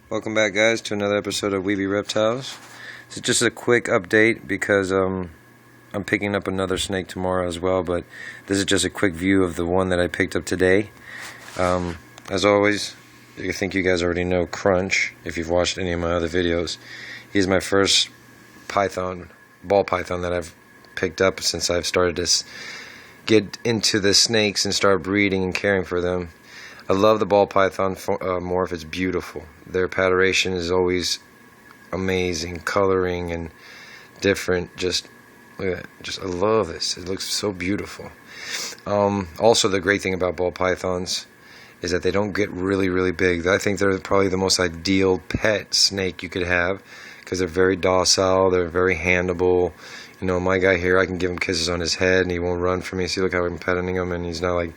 Welcome back, guys, to another episode of Webe Reptiles. This is just a quick update because I'm picking up another snake tomorrow as well, but this is just a quick view of the one that I picked up today. As always, I think you guys already know Crunch, if you've watched any of my other videos. He's my first ball python that I've picked up since I've started to get into the snakes and start breeding and caring for them. I love the ball python morph. It's beautiful. Their patternation is always amazing, coloring and different. Just look at that. I love this. It looks so beautiful. Also, the great thing about ball pythons is that they don't get really, really big. I think they're probably the most ideal pet snake you could have because they're very docile. They're very handleable. You know, my guy here, I can give him kisses on his head and he won't run from me. See, look how I'm petting him, and he's not like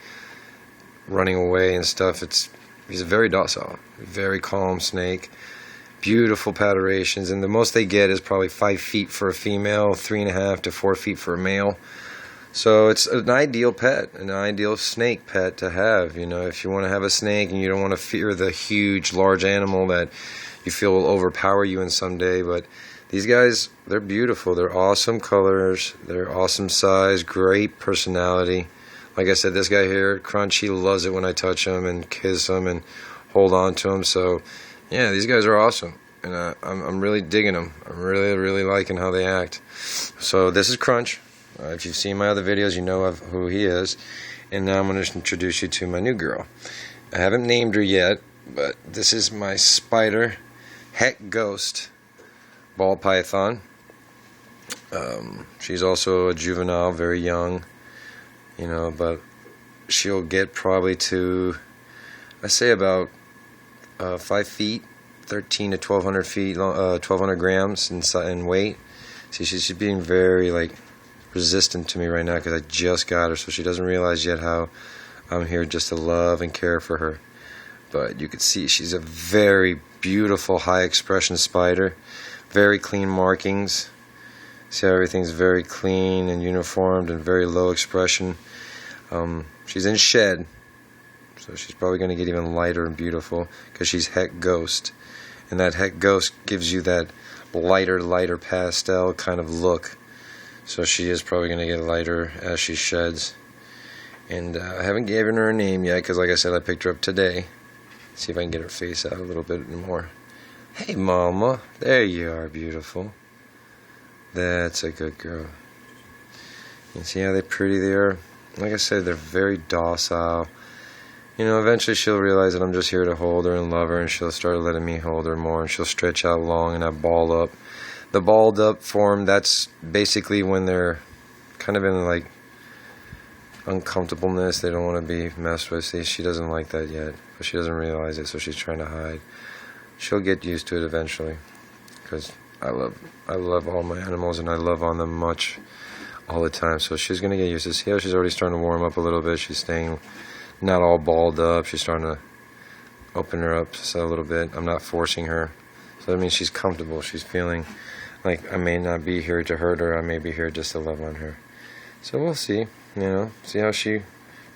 running away and stuff. He's a very docile, very calm snake. Beautiful patterations, and the most they get is probably 5 feet for a female, 3.5 to 4 feet for a male. So it's an ideal pet, an ideal snake pet to have. You know, if you want to have a snake and you don't want to fear the huge, large animal that you feel will overpower you in some day, but these guys, they're beautiful. They're awesome colors. They're awesome size. Great personality. Like I said, this guy here, Crunch, he loves it when I touch him and kiss him and hold on to him. So, yeah, these guys are awesome. And I'm really digging them. I'm really, really liking how they act. So this is Crunch. If you've seen my other videos, you know of who he is. And now I'm going to introduce you to my new girl. I haven't named her yet, but this is my spider heck ghost ball python. She's also a juvenile, very young. You know, but she'll get probably to, I say about 5 feet, 13 to 1,200 feet, 1,200 grams in weight. See, she's being very resistant to me right now because I just got her, so she doesn't realize yet how I'm here just to love and care for her. But you can see she's a very beautiful, high expression spider, very clean markings. See how everything's very clean and uniformed and very low expression. She's in shed, so she's probably going to get even lighter and beautiful because she's heck ghost. And that heck ghost gives you that lighter pastel kind of look. So she is probably going to get lighter as she sheds. And I haven't given her a name yet because, like I said, I picked her up today. See if I can get her face out a little bit more. Hey, Mama. There you are, beautiful. That's a good girl. You see how pretty they are? Like I said, they're very docile. You know, eventually she'll realize that I'm just here to hold her and love her, and she'll start letting me hold her more, and she'll stretch out long and have ball up. The balled up form, that's basically when they're kind of in uncomfortableness. They don't want to be messed with. See, she doesn't like that yet, but she doesn't realize it, so she's trying to hide. She'll get used to it eventually, because I love all my animals, and I love on them much all the time. So she's going to get used to it. See how she's already starting to warm up a little bit. She's staying not all balled up. She's starting to open her up just a little bit. I'm not forcing her. So that means she's comfortable. She's feeling like I may not be here to hurt her. I may be here just to love on her. So we'll see. See how she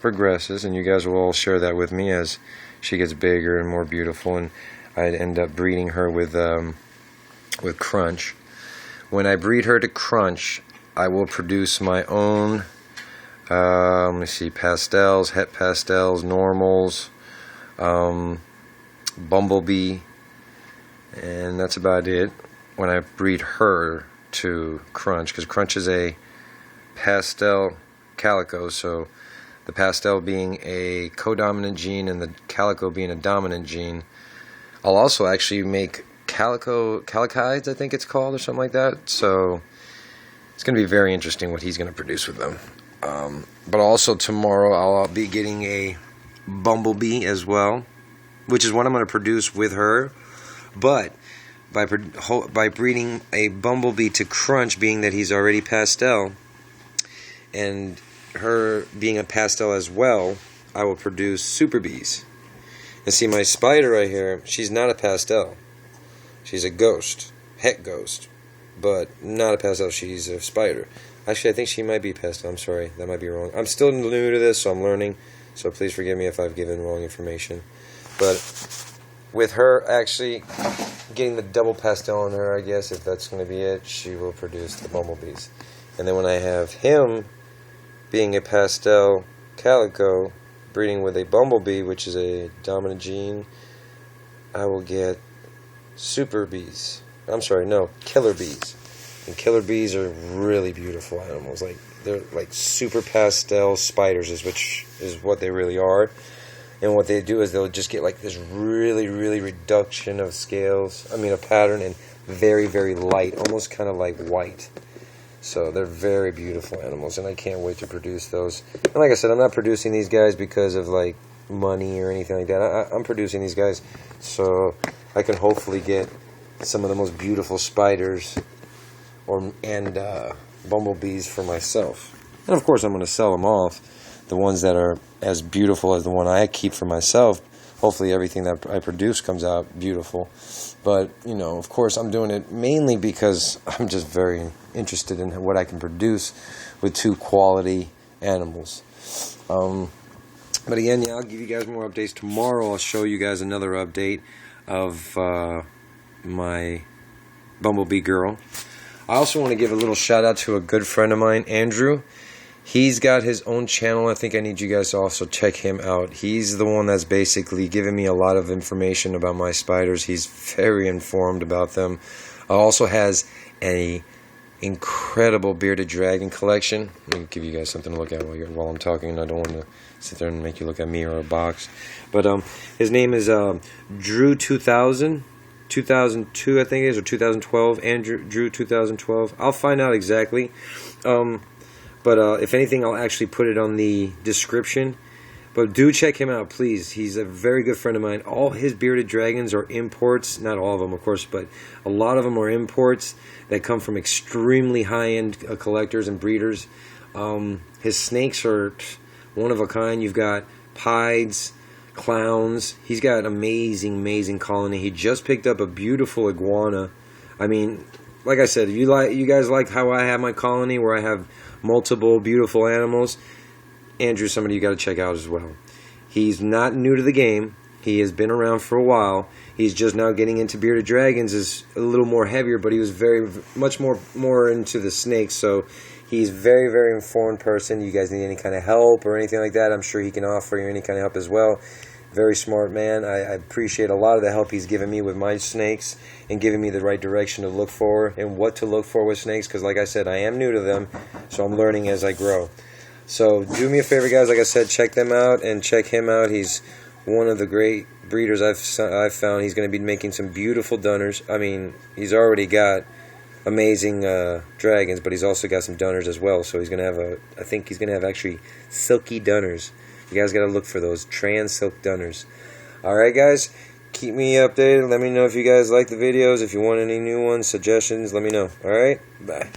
progresses. And you guys will all share that with me as she gets bigger and more beautiful. And I'd end up breeding her with Crunch. When I breed her to Crunch, I will produce my own, let me see, pastels, het pastels, normals, bumblebee, and that's about it when I breed her to Crunch, because Crunch is a pastel calico, so the pastel being a codominant gene and the calico being a dominant gene. I'll also actually make calikides, I think it's called, or something like that. So it's going to be very interesting what he's going to produce with them. But also tomorrow I'll be getting a bumblebee as well, which is what I'm going to produce with her. But by breeding a bumblebee to Crunch, being that he's already pastel, and her being a pastel as well, I will produce super bees. And see, my spider right here, she's not a pastel. She's a ghost, heck ghost, but not a pastel. She's a spider. Actually, I think she might be pastel. I'm sorry, that might be wrong. I'm still new to this, so I'm learning. So please forgive me if I've given wrong information. But with her actually getting the double pastel on her, I guess, if that's going to be it, she will produce the bumblebees. And then when I have him being a pastel calico breeding with a bumblebee, which is a dominant gene, I will get super bees. I'm sorry, no, killer bees. And killer bees are really beautiful animals. Like, they're like super pastel spiders which is what they really are. And what they do is they'll just get like this really, really reduction of scales. I mean, a pattern, and very, very light, almost kind of like white. So they're very beautiful animals, and I can't wait to produce those. And like I said, I'm not producing these guys because of like money or anything like that. I'm producing these guys so I can hopefully get some of the most beautiful spiders and bumblebees for myself. And of course, I'm going to sell them off. The ones that are as beautiful as the one I keep for myself. Hopefully everything that I produce comes out beautiful. But, you know, of course I'm doing it mainly because I'm just very interested in what I can produce with two quality animals. But again, yeah, I'll give you guys more updates tomorrow. I'll show you guys another update of my bumblebee girl. I also want to give a little shout out to a good friend of mine, Andrew. He's got his own channel. I think I need you guys to also check him out. He's the one that's basically giving me a lot of information about my spiders. He's very informed about them. Also has an incredible bearded dragon collection. Let me give you guys something to look at while I'm talking. I don't want to sit there and make you look at me or a box. But his name is Drew 2000. 2002, I think it is, or 2012. Drew 2012. I'll find out exactly. But if anything, I'll actually put it on the description. But do check him out, please. He's a very good friend of mine. All his bearded dragons are imports. Not all of them, of course, but a lot of them are imports that come from extremely high-end collectors and breeders. His snakes are one of a kind. You've got pieds, clowns. He's got an amazing, amazing colony. He just picked up a beautiful iguana. I mean, like I said, if you guys like how I have my colony where I have multiple beautiful animals, Andrew's somebody you got to check out as well. He's not new to the game. He has been around for a while. He's just now getting into bearded dragons, is a little more heavier, but he was very much more into the snakes. So he's very, very informed person. You guys need any kind of help or anything like that, I'm sure he can offer you any kind of help as well. Very smart man. I appreciate a lot of the help he's given me with my snakes and giving me the right direction to look for and what to look for with snakes, because like I said, I am new to them, so I'm learning as I grow. So do me a favor, guys. Like I said, check them out and check him out. He's one of the great breeders I've found. He's going to be making some beautiful dunners. I mean, he's already got amazing dragons, but he's also got some dunners as well. So he's going to have I think he's going to have actually silky dunners. You guys got to look for those trans silk dunners. Alright, guys, keep me updated. Let me know if you guys like the videos. If you want any new ones, suggestions, let me know. Alright, bye.